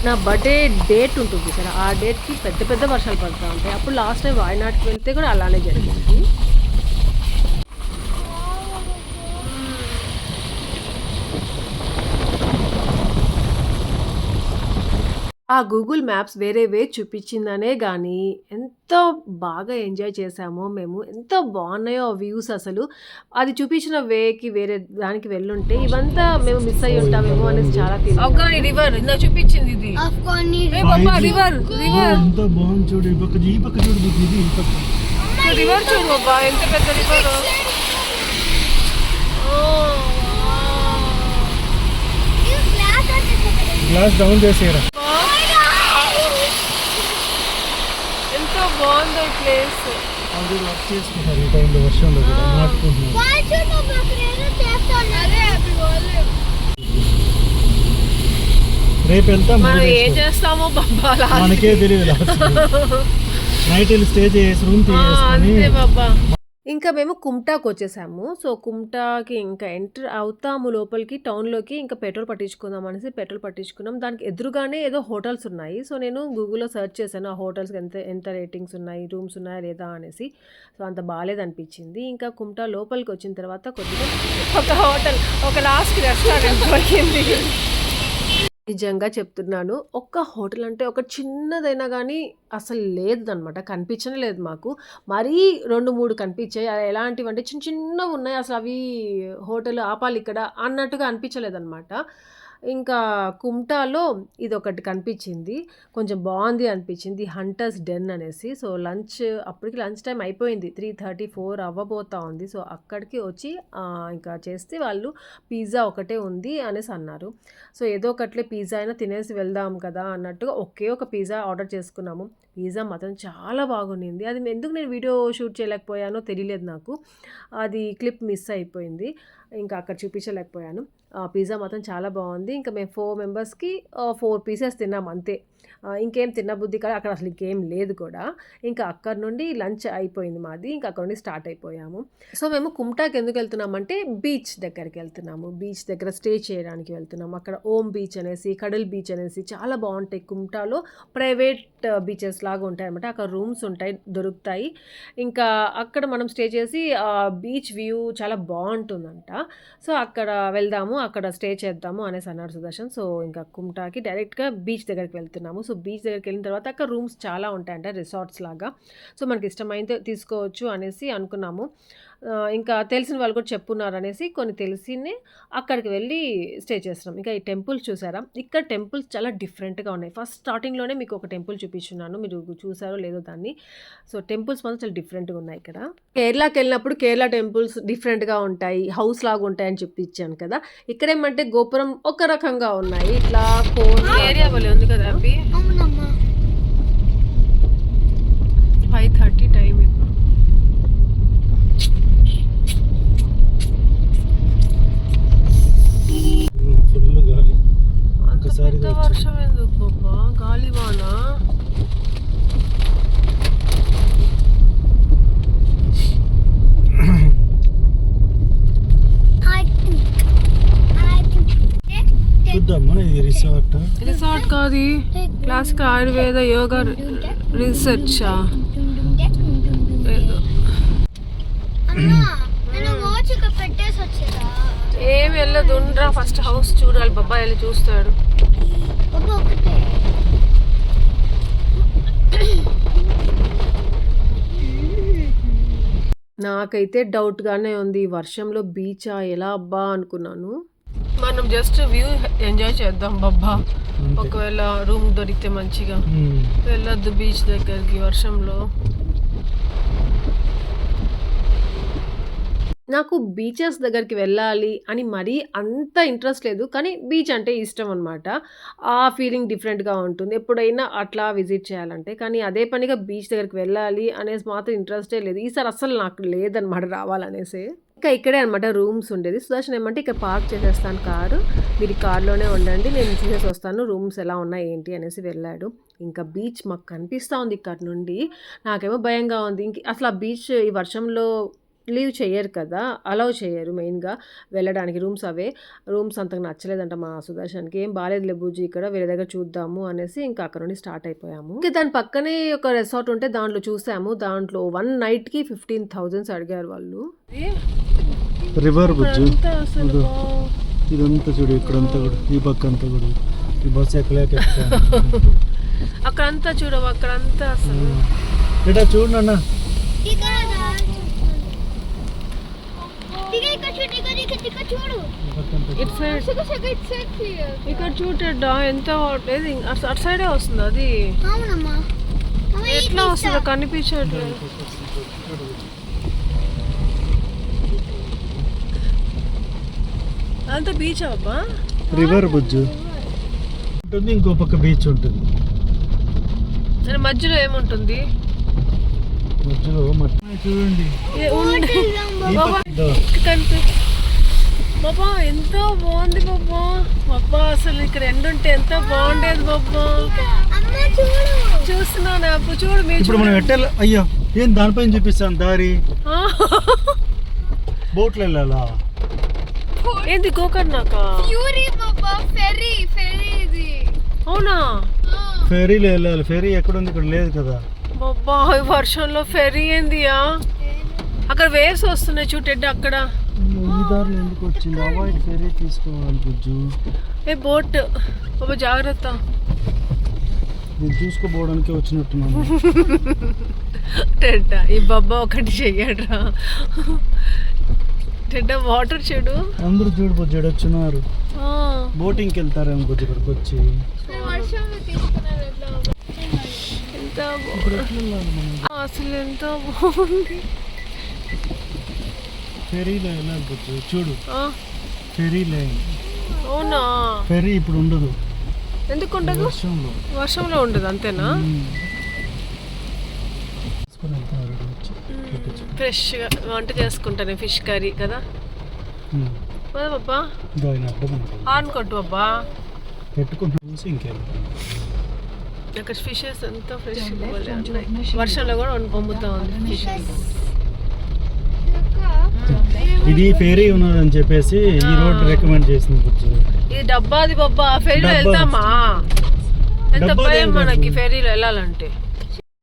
నా బర్త్డే డేట్ ఉంటుంది సార్, ఆ డేట్కి పెద్ద వర్షాలు పడుతూ ఉంటాయి. అప్పుడు లాస్ట్ టైం వాయనాడ్కి వెళ్తే కూడా అలానే జరిగింది. ఆ గూగుల్ మ్యాప్స్ వేరే వే చూపించిందనే కానీ ఎంత బాగా ఎంజాయ్ చేసామో మేము, ఎంత బాగున్నాయో ఆ వ్యూస్ అసలు. అది చూపించిన వేకి వేరే దానికి వెళ్ళుంటే ఇవంతా మేము మిస్ అయ్యి ఉంటామేమో అనేసి చాలా ఫీల్. అఫ్ఘానీ రివర్ నా చూపించింది ఇది. రివర్ ఎంత బాగుంది చూడు. ఈ పక్క చూడు, ఇది ఈ పక్క రివర్ చూడు బాబా, ఎంత పెద్ద రివర్. Glass down చేసేయరా. ఎంత బాగుందో ఈ ప్లేస్. ఆల్రెడీ వర్క్ చేసుకుంటారు ఈ టైంలో, వర్షంలో కూడా నాటుకుంటున్నారు. రేపు వెళ్తాం. మనం ఏం చేస్తామో బాబా మనకే తెలియదు. నైట్ వెళ్ళి స్టే చేసి రూమ్ తీసుకొని బాబా. ఇంకా మేము కుమ్టాకి వచ్చేసాము. సో కుమ్టాకి ఇంకా ఎంటర్ అవుతాము లోపలికి టౌన్లోకి. ఇంకా పెట్రోల్ పట్టించుకుందాం అనేసి పెట్రోల్ పట్టించుకున్నాం. దానికి ఎదురుగానే ఏదో హోటల్స్ ఉన్నాయి. సో నేను గూగుల్లో సెర్చ్ చేశాను ఆ హోటల్స్కి ఎంత రేటింగ్స్ ఉన్నాయి, రూమ్స్ ఉన్నాయా లేదా అనేసి. సో అంత బాగాలేదు అనిపించింది. ఇంకా కుమ్టా లోపలికి వచ్చిన తర్వాత కొద్దిగా ఒక హోటల్, ఒక లాస్ట్ రెస్టారెంట్ దొరికింది. నిజంగా చెప్తున్నాను, ఒక్క హోటల్ అంటే ఒక చిన్నదైనా కానీ అసలు లేదనమాట, కనిపించనే లేదు మాకు. మరీ 2-3 కనిపించాయి. ఎలాంటివి అంటే చిన్నవి ఉన్నాయి, అసలు అవి హోటల్ ఆపాలి ఇక్కడ అన్నట్టుగా అనిపించలేదన్నమాట. ఇంకా కుమ్టాలో ఇదొకటి కనిపించింది, కొంచెం బాగుంది అనిపించింది, హంటర్స్ డెన్ అనేసి. సో అప్పటికి లంచ్ టైం అయిపోయింది, 3:34 అవ్వబోతా ఉంది. సో అక్కడికి వచ్చి ఇంకా చేస్తే వాళ్ళు పిజ్జా ఒకటే ఉంది అనేసి అన్నారు. సో ఏదో ఒకట్లే పిజ్జా అయినా తినేసి వెళ్దాం కదా అన్నట్టుగా ఒక పిజ్జా ఆర్డర్ చేసుకున్నాము. పిజ్జా మాత్రం చాలా బాగుండింది. అది ఎందుకు నేను వీడియో షూట్ చేయలేకపోయానో తెలియలేదు నాకు, అది క్లిప్ మిస్ అయిపోయింది, ఇంకా అక్కడ చూపించలేకపోయాను. పిజ్జా మాత్రం చాలా బాగుంది. ఇంకా మేము 4 మెంబర్స్కి 4 పీసెస్ తిన్నాం అంతే. ఇంకేం తినబుద్ధి కాదు, అక్కడ అసలు ఇంకేం లేదు కూడా. ఇంకా అక్కడ నుండి లంచ్ అయిపోయింది మాది, ఇంకా అక్కడ నుండి స్టార్ట్ అయిపోయాము. సో మేము కుమ్టాకి ఎందుకు వెళ్తున్నామంటే బీచ్ దగ్గరికి వెళ్తున్నాము, బీచ్ దగ్గర స్టే చేయడానికి వెళ్తున్నాము. అక్కడ ఓం బీచ్ అనేసి, కడల్ బీచ్ అనేసి చాలా బాగుంటాయి. కుమ్టాలో ప్రైవేట్ బీచెస్ లాగా ఉంటాయి అనమాట. అక్కడ రూమ్స్ ఉంటాయి, దొరుకుతాయి. ఇంకా అక్కడ మనం స్టే చేసి బీచ్ వ్యూ చాలా బాగుంటుందంట. సో అక్కడ వెళ్దాము, అక్కడ స్టే చేద్దాము అనేసి అన్నాడు సుదర్శన్. సో ఇంకా కుమ్టాకి డైరెక్ట్గా బీచ్ దగ్గరికి వెళ్తున్నాము. సో బీచ్ దగ్గరికి వెళ్ళిన తర్వాత అక్కడ రూమ్స్ చాలా ఉంటాయంట, రిసార్ట్స్ లాగా. సో మనకి ఇష్టమైతే తీసుకోవచ్చు అనేసి అనుకున్నాము. ఇంకా తెలిసిన వాళ్ళు కూడా చెప్పున్నారు అనేసి కొన్ని తెలిసినే అక్కడికి వెళ్ళి స్టే చేస్తున్నాం. ఇంకా ఈ టెంపుల్స్ చూసారా, ఇక్కడ టెంపుల్స్ చాలా డిఫరెంట్గా ఉన్నాయి. ఫస్ట్ స్టార్టింగ్లోనే మీకు ఒక టెంపుల్ చూపించున్నాను, మీరు చూసారో లేదో దాన్ని. సో టెంపుల్స్ మాత్రం చాలా డిఫరెంట్గా ఉన్నాయి. ఇక్కడ కేరళకి వెళ్ళినప్పుడు కేరళ టెంపుల్స్ డిఫరెంట్గా ఉంటాయి, హౌస్ లాగా ఉంటాయని చూపించాను కదా. ఇక్కడ ఏమంటే గోపురం ఒక రకంగా ఉన్నాయి, ఇట్లా ఏరియా వల్ల ఉంది కదా. 5:30 టైం ఇప్పుడు. ఫుల్ గాలి, అంత పెద్ద వర్షం ఎందుకు బాబా, గాలివాన. చూద్దామా. ఇది రిసార్ట్ కాదు, క్లాసిక్ ఆయుర్వేద యోగా రీసెర్చ్. ఏం వెళ్ళదు, ఉండరా ఫస్ట్ హౌస్ చూడాలి. బాబాయ్ వెళ్ళి చూస్తాడు. నాకైతే డౌట్గానే ఉంది, వర్షంలో బీచా ఎలా అబ్బా అనుకున్నాను. మనం జస్ట్ వ్యూ ఎంజాయ్ చేద్దాం బాబా. ఒకవేళ రూమ్ దొరికితే మంచిగా వెళ్ళొద్దు బీచ్ దగ్గరికి వర్షంలో. నాకు బీచెస్ దగ్గరికి వెళ్ళాలి అని మరీ అంత ఇంట్రెస్ట్ లేదు, కానీ బీచ్ అంటే ఇష్టం అనమాట. ఆ ఫీలింగ్ డిఫరెంట్గా ఉంటుంది ఎప్పుడైనా అట్లా విజిట్ చేయాలంటే. కానీ అదే పనిగా బీచ్ దగ్గరికి వెళ్ళాలి అనేసి మాత్రం ఇంట్రెస్టే లేదు ఈసారి, అస్సలు నాకు లేదనమాట రావాలనేసి. ఇంకా ఇక్కడే అనమాట రూమ్స్ ఉండేది. సుదర్శన్ ఏమంటే ఇక్కడ పార్క్ చేసేస్తాను కారు, మీరు కార్లోనే ఉండండి, నేను చూసేసి వస్తాను రూమ్స్ ఎలా ఉన్నాయి ఏంటి అనేసి వెళ్ళాడు. ఇంకా బీచ్ మాకు కనిపిస్తూ ఉంది ఇక్కడ నుండి. నాకేమో భయంగా ఉంది. అసలు ఆ బీచ్ ఈ వర్షంలో లీవ్ చేయరు కదా, అలౌ చేయరు మెయిన్గా వెళ్ళడానికి. రూమ్స్ అంతగా నచ్చలేదంట మా సుదర్శన్కి. ఏం బాగాలేదు బుజ్జి, ఇక్కడ వేరే దగ్గర చూద్దాము అనేసి ఇంకా అక్కడ నుండి స్టార్ట్ అయిపోయాము. ఇంకా దాని పక్కనే ఒక రిసార్ట్ ఉంటే దాంట్లో చూసాము. దాంట్లో 1 నైట్కి 15,000 అడిగారు వాళ్ళు. రివర్ బుజ్జు ఇదంతా చూడు, ఇక్కడంతా కూడా ఈ పక్క అంతా కూడా ఈ బస్సు ఎక్కలేక అక్కడంతా చూడవు, అక్కడంతా అసలు ఇట్లా చూడు నాన్న. ఇక్కడ చూడడా ఎంత అటు సైడే వస్తుంది, అది ఎట్లా వస్తుందో కనిపించట్లేదు. అంత బీచ్ అబ్బా, రివర్ బుజ్జు ఉంటుంది, ఇంకో పక్క బీచ్ ఉంటుంది. మధ్యలో ఏముంటుంది, మధ్యలో చూడండి బాబా ఎంత బాగుంది బాబా. బాబా అసలు ఇక్కడ ఎండుంటే ఎంత బాగుండేది బాబా. చూస్తున్నాను అప్పు, చూడు మీరు. ఇప్పుడు మనం ఎట్టాలి, అయ్యో ఏం దానిపైన చూపిస్తాను దారి, బోట్లో వెళ్ళాలా ఏంది గోకర్ణాక? అవునా, ఫెరీలో వెళ్ళాలి. ఫెరీ ఎక్కడ ఉంది, ఇక్కడ లేదు కదా బాబా. వర్షంలో ఫెరీ ఏందియా, అక్కడ వేవ్స్ వస్తున్నాయి చూడండి. అక్కడ ఈ దారిలో ఎందుకు వచ్చింది, అవాయిడ్ ఫెరీ తీసుకోవాలి బుజ్జు. ఏ బోట్ బాబా, జాగ్రత్త. నేను చూసుకోపోవడానికి వచ్చినట్టున్నాను. టెడ్డ ఈ బాబా ఒకటి చెయ్యడ్రా. టెడ్డ వాటర్ చూడు, అందరూ చూడు బుజ్జు వచ్చినారు. బోటింగ్కి వెళ్తారేమో బుజ్జు ఇక్కడికి వచ్చి. అసలు ఎంత బాగుంది. ఫెరీలో వెళ్ళాలి బుజ్జు, చూడు ఫెరీలో. అవునా, ఫెరీ ఇప్పుడు ఉండదు. ఎందుకు ఉండదు, వర్షంలో ఉండదు అంతేనా. ఫ్రెష్గా వంట చేసుకుంటాను, ఫిష్ కర్రీ కదా బాబా. అడ్డం హార్న్ కొట్టు బాబా, పెట్టుకుంటా. ఇంకేం అక్కడ ఫిషెస్ అంతా fresh Turn left onto Admission వర్షంలో Road. కూడా అమ్ముతా ఉంది ఫిషెస్. Turn left. ఇది ఫెరీ ఉన్నదని చెప్పేసి ఈ రోడ్ రికమెండ్ చేసింది బుజ్జు. ఇది డబ్బాది బాబా, ఫెరీలో డబ్బా. వెళ్తామా? ఎంత డబ్బాది భయం ఏం కాదు. మనకి ఫెరీలో వెళ్ళాలంటే.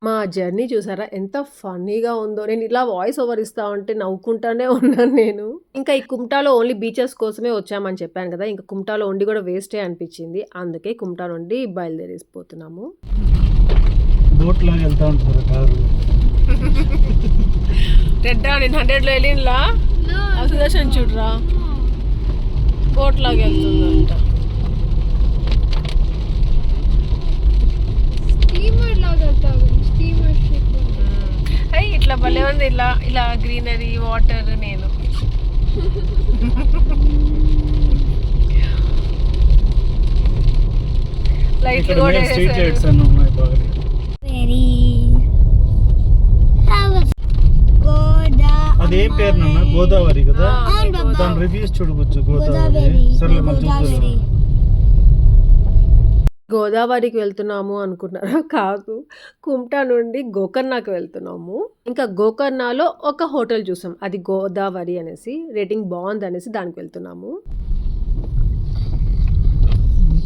మా జర్నీ చూసారా ఎంత ఫన్నీగా ఉందో. నేను ఇలా వాయిస్ ఓవర్ ఇస్తా ఉంటే నవ్వుకుంటానే ఉన్నాను నేను. ఇంకా ఈ కుమ్టాలో ఓన్లీ బీచెస్ కోసమే వచ్చామని చెప్పాను కదా, ఇంకా కుమ్టాలో ఉండి కూడా వేస్టే అనిపించింది. అందుకే కుమ్టా నుండి బయలుదేరిపోతున్నాము. బోట్ లాగా వెళ్తా ఉంటారు కారు. రెడ్డా నేను 100లో వెళ్ళినలా సుదర్శన్ చూడరా బోట్ లాగా వెళ్తుందంట. స్టీమర్ లాగా వెళ్తావు, స్టీమర్ షిప్. అయ్యి ఇట్లా భలే ఉంది, ఇలా ఇలా గ్రీనరీ వాటర్. నేను లైట్లు ఇక్కడ కూడా స్ట్రీట్ వేసేసారు. లైట్స్ అన్నీ ఉన్నాయి బాగా. అదేం పేరు నాన్న? గోదావరి కదా. దాని రివ్యూస్ చూడు బుజ్జు. గోదావరి సర్లే మనం చూద్దాం. గోదావరికి వెళ్తున్నాము అనుకుంటున్నారా? కాదు, కుమ్టా నుండి గోకర్ణకి వెళ్తున్నాము. ఇంకా గోకర్ణలో ఒక హోటల్ చూసాం, అది గోదావరి అనేసి, రేటింగ్ బాగుంది అనేసి దానికి వెళ్తున్నాము.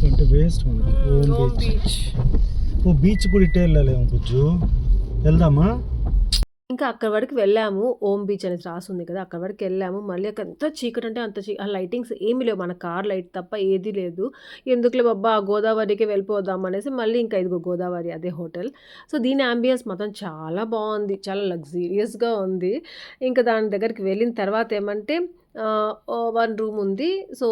అంటే వేస్ట్ మనకి. ఓం బీచ్. ఓ బీచ్ కూడా ఇట్టే వెళ్ళాలేమో బుజ్జు. వెళ్దామా? ఇంకా అక్కడ వరకు వెళ్ళాము. ఓం బీచ్ అనేసి రాసుంది కదా, అక్కడ వరకు వెళ్ళాము. మళ్ళీ అక్కడ ఎంత చీకటి అంటే అంత ఆ లైటింగ్స్ ఏమీ లేవు, మన కార్ లైట్ తప్ప ఏది లేదు. ఎందుకులే బాబా గోదావరికి వెళ్ళిపోదాం అనేసి మళ్ళీ ఇంకా ఇదిగో గోదావరి అదే హోటల్. సో దీని అంబియన్స్ మాత్రం చాలా బాగుంది, చాలా లగ్జీరియస్గా ఉంది. ఇంకా దాని దగ్గరికి వెళ్ళిన తర్వాత ఏమంటే 1 రూమ్ ఉంది. సో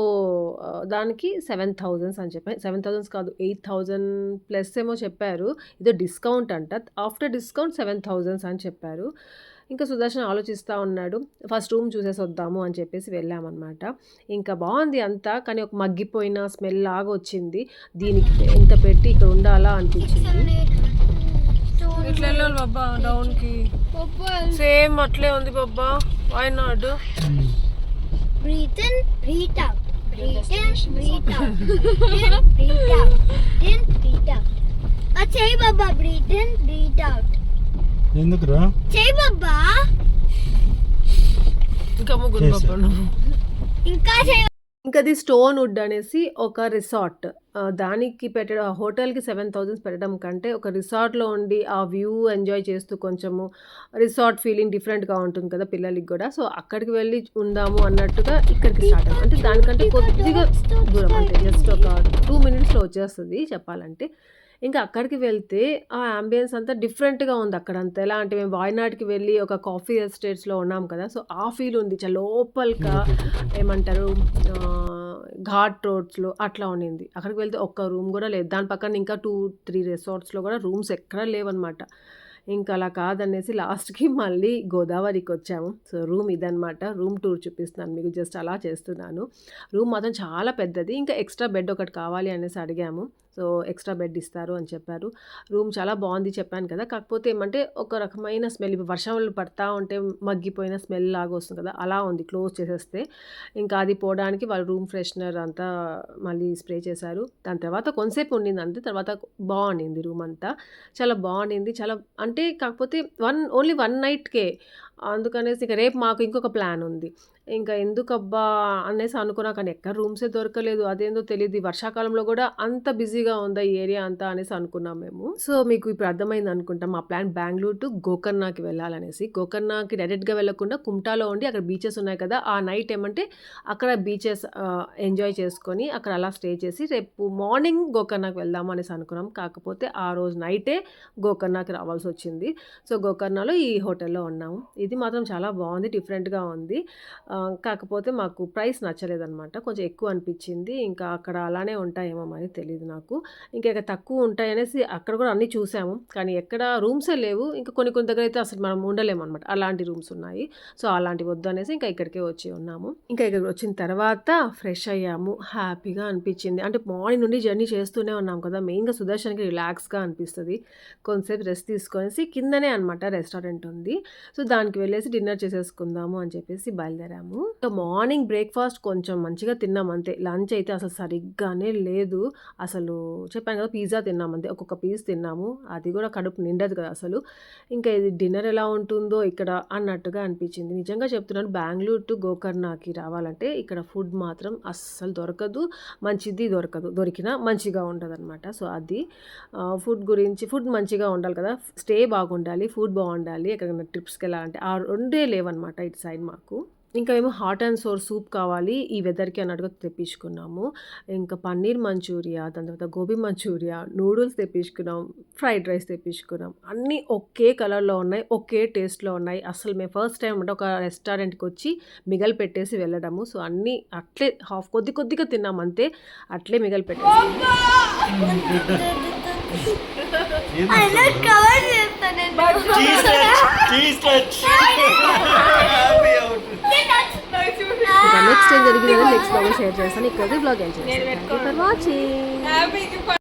దానికి 7,000 అని చెప్పారు. 7,000 కాదు, 8,000 ప్లస్ ఏమో చెప్పారు. ఇదో డిస్కౌంట్ అంట. ఆఫ్టర్ డిస్కౌంట్ 7,000 అని చెప్పారు. ఇంకా సుదర్శన్ ఆలోచిస్తూ ఉన్నాడు, ఫస్ట్ రూమ్ చూసేసి వద్దాము అని చెప్పేసి వెళ్ళామన్నమాట. ఇంకా బాగుంది అంతా, కానీ ఒక మగ్గిపోయిన స్మెల్ లాగా వచ్చింది. దీనికి ఎంత పెట్టి ఇక్కడ ఉండాలా అనిపించింది. ఇట్లా వెళ్ళాలి బాబా డౌన్కి. సేమ్ అట్లే ఉంది బాబా. Why not? Breathe in, breathe out. Breathe in, breathe out. In, breathe out. In, breathe out. Say Baba, breathe in, breathe out. ఎందుకురా? Say Baba. ఇంకా ముగ్గురు బాబా నువ్వు. ఇంకా say. ఇంకా అది స్టోన్ వుడ్ అనేసి ఒక రిసార్ట్. దానికి పెట్టడం, ఆ హోటల్కి 7,000 పెట్టడం కంటే ఒక రిసార్ట్లో ఉండి ఆ వ్యూ ఎంజాయ్ చేస్తూ కొంచెము రిసార్ట్ ఫీలింగ్ డిఫరెంట్గా ఉంటుంది కదా పిల్లలకి కూడా. సో అక్కడికి వెళ్ళి ఉందాము అన్నట్టుగా ఇక్కడికి స్టార్ట్ అయ్యాం. అంటే దానికంటే కొద్దిగా దూరం, అంటే జస్ట్ ఒక 2 మినిట్స్లో వచ్చేస్తుంది చెప్పాలంటే. ఇంకా అక్కడికి వెళ్తే ఆ అంబియన్స్ అంతా డిఫరెంట్గా ఉంది అక్కడంతా. ఎలా అంటే మేము వాయనాడ్కి వెళ్ళి ఒక కాఫీ ఎస్టేట్స్లో ఉన్నాం కదా, సో ఆ ఫీల్ ఉంది. చాలా లోపలిగా ఏమంటారు ఘాట్ రోడ్స్లో అట్లా ఉండింది. అక్కడికి వెళ్తే ఒక్క రూమ్ కూడా లేదు. దాని పక్కన ఇంకా 2-3 రిసార్ట్స్లో కూడా రూమ్స్ ఎక్కడా లేవన్నమాట. ఇంకా అలా కాదనేసి లాస్ట్కి మళ్ళీ గోదావరికి వచ్చాము. సో రూమ్ ఇదనమాట. రూమ్ టూర్ చూపిస్తున్నాను మీకు, జస్ట్ అలా చేస్తున్నాను. రూమ్ మాత్రం చాలా పెద్దది. ఇంకా ఎక్స్ట్రా బెడ్ ఒకటి కావాలి అనేసి అడిగాము. సో ఎక్స్ట్రా బెడ్ ఇస్తారు అని చెప్పారు. రూమ్ చాలా బాగుంది చెప్పాను కదా, కాకపోతే ఏమంటే ఒక రకమైన స్మెల్, వర్షాలు పడతా ఉంటే మగ్గిపోయిన స్మెల్ లాగా వస్తుంది కదా, అలా ఉంది క్లోజ్ చేసేస్తే. ఇంకా అది పోవడానికి వాళ్ళు రూమ్ ఫ్రెషనర్ అంతా మళ్ళీ స్ప్రే చేశారు. దాని తర్వాత కొంతసేపు ఉండింది అంతే, తర్వాత బాగుండింది రూమ్ అంతా. చాలా బాగుండింది, చాలా అంటే కాకపోతే ఓన్లీ 1 నైట్కే. అందుకనేసి ఇక రేపు మాకు ఇంకొక ప్లాన్ ఉంది. ఇంకా ఎందుకబ్బా అనేసి అనుకున్నా, కానీ ఎక్కడ రూమ్సే దొరకలేదు. అదేందో తెలియదు, ఈ వర్షాకాలంలో కూడా అంత బిజీగా ఉందా ఈ ఏరియా అంతా అనేసి అనుకున్నాం మేము. సో మీకు ఇప్పుడు అర్థమైంది అనుకుంటాం మా ప్లాన్ బెంగళూరు టు గోకర్ణకి వెళ్ళాలనేసి. గోకర్ణకి డైరెక్ట్గా వెళ్ళకుండా కుమ్టాలో ఉండి అక్కడ బీచెస్ ఉన్నాయి కదా, ఆ నైట్ ఏమంటే అక్కడ బీచెస్ ఎంజాయ్ చేసుకొని అక్కడ అలా స్టే చేసి రేపు మార్నింగ్ గోకర్ణకి వెళ్దాము అనేసి అనుకున్నాం. కాకపోతే ఆ రోజు నైటే గోకర్ణకి రావాల్సి వచ్చింది. సో గోకర్ణలో ఈ హోటల్లో ఉన్నాము. ఇది మాత్రం చాలా బాగుంది, డిఫరెంట్గా ఉంది. కాకపోతే మాకు ప్రైస్ నచ్చలేదన్నమాట, కొంచెం ఎక్కువ అనిపించింది. ఇంకా అక్కడ అలానే ఉంటాయేమో మరి తెలియదు నాకు. ఇంకా తక్కువ ఉంటాయనేసి అక్కడ కూడా అన్నీ చూసాము, కానీ ఎక్కడ రూమ్సే లేవు. ఇంకా కొన్ని దగ్గర అయితే అసలు మనం ఉండలేము అనమాట, అలాంటి రూమ్స్ ఉన్నాయి. సో అలాంటివి వద్దు అనేసి ఇంకా ఇక్కడికే వచ్చి ఉన్నాము. ఇంకా ఇక్కడ వచ్చిన తర్వాత ఫ్రెష్ అయ్యాము, హ్యాపీగా అనిపించింది. అంటే మార్నింగ్ నుండి జర్నీ చేస్తూనే ఉన్నాం కదా, మెయిన్గా సుదర్శన్కి రిలాక్స్గా అనిపిస్తుంది. కొంతసేపు రెస్ట్ తీసుకొనేసి కిందనే అనమాట రెస్టారెంట్ ఉంది. సో దానికి వెళ్ళేసి డిన్నర్ చేసేసుకుందాము అని చెప్పేసి బయలుదేరాము. తిన్నాము. మార్నింగ్ బ్రేక్‌ఫాస్ట్ కొంచెం మంచిగా తిన్నాం అంతే. లంచ్ అయితే అసలు సరిగ్గానే లేదు. అసలు చెప్పాను కదా! పిజ్జా తిన్నాం అంతే. ఒక్కొక్క పీస్ తిన్నాము. అది కూడా కడుపు నిండదు కదా అసలు. ఇంకా ఇది డిన్నర్ ఎలా ఉంటుందో ఇక్కడ అన్నట్టుగా అనిపించింది. నిజంగా చెప్తున్నాను, బెంగుళూరు టు గోకర్ణకి రావాలంటే ఇక్కడ ఫుడ్ మాత్రం అస్సలు దొరకదు. మంచిది దొరకదు. దొరికినా మంచిగా ఉండదనమాట. సో, అది ఫుడ్ మంచిగా ఉండాలి కదా! స్టే బాగుండాలి, ఫుడ్ బాగుండాలి. ఎక్కడికైనా ట్రిప్స్‌కి వెళ్ళాలంటే ఆ రెండే లేవనమాట ఇటు సైడ్ మాకు. ఇంకా ఏమో హాట్ అండ్ సోర్ సూప్ కావాలి ఈ వెదర్‌కి అన్నట్టుగా తెప్పించుకున్నాము. ఇంకా పన్నీర్ మంచూరియా, దాని తర్వాత గోబీ మంచూరియా, నూడిల్స్ తెప్పించుకున్నాం, ఫ్రైడ్ రైస్ తెప్పించుకున్నాం. అన్నీ ఒకే కలర్‌లో ఉన్నాయి, ఒకే టేస్ట్‌లో ఉన్నాయి. అసలు మేము ఫస్ట్ టైమ్ అంటే ఒక రెస్టారెంట్‌కి వచ్చి మిగలు పెట్టేసి వెళ్ళడము. సో, అన్నీ అట్లే కొద్దిగా తిన్నాం అంతే. అట్లే మిగలు పెట్టేసాము. అలా కవర్ చేస్తాను నెక్స్ట్ ఏం జరిగిందని నెక్స్ట్ బ్లాగ్‌లో షేర్ చేస్తాను. ఇక్కడికి బ్లాగ్ ఎంజాయ్ చేయండి. Thank you for watching.